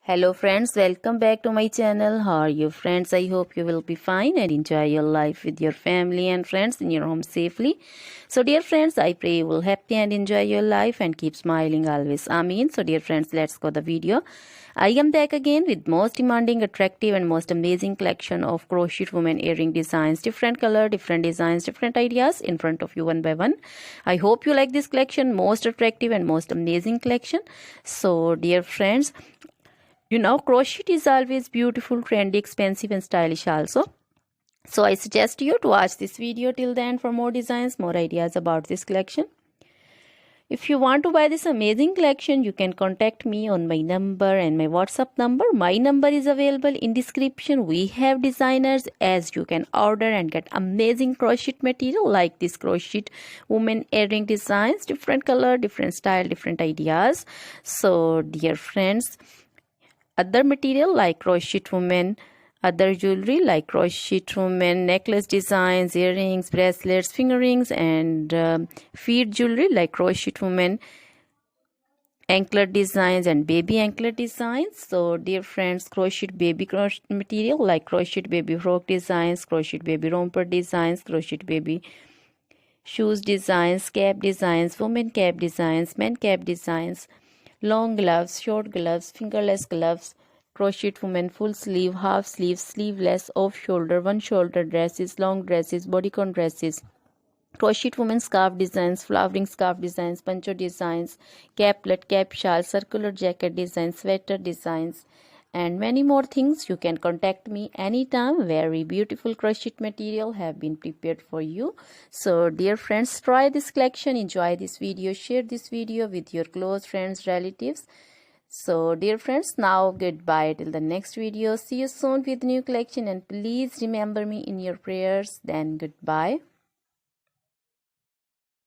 Hello friends, welcome back to my channel. How are you friends? I hope you will be fine and enjoy your life with your family and friends in your home safely. So dear friends, I pray you will happy and enjoy your life and keep smiling always. Amen. So dear friends, let's go the video. I am back again with most demanding, attractive and most amazing collection of crochet women earring designs, different color, different designs, different ideas in front of you one by one. I hope you like this collection, most attractive and most amazing collection. So dear friends, crochet is always beautiful, trendy, expensive and stylish also. So I suggest you to watch this video till the end for more designs, more ideas about this collection. If you want to buy this amazing collection, you can contact me on my number and my WhatsApp number. My number is available in description. We have designers as you can order and get amazing crochet material like this crochet woman earring designs, different color, different style, different ideas. So dear friends, other material like crochet women, other jewelry like crochet women necklace designs, earrings, bracelets, finger rings and feet jewelry like crochet women anklet designs and baby anklet designs. So dear friends, crochet baby crochet material like crochet baby frock designs, crochet baby romper designs, crochet baby shoes designs, cap designs, women cap designs, men cap designs, long gloves, short gloves, fingerless gloves, crochet women full sleeve, half sleeve, sleeveless, off shoulder, one shoulder dresses, long dresses, bodycon dresses, crochet women scarf designs, flowering scarf designs, poncho designs, caplet, cap shawl, circular jacket designs, sweater designs and many more things. You can contact me anytime. Very beautiful crochet material have been prepared for you. So dear friends, try this collection, enjoy this video, share this video with your close friends, relatives. So dear friends, now goodbye till the next video. See you soon with new collection and please remember me in your prayers. Then goodbye.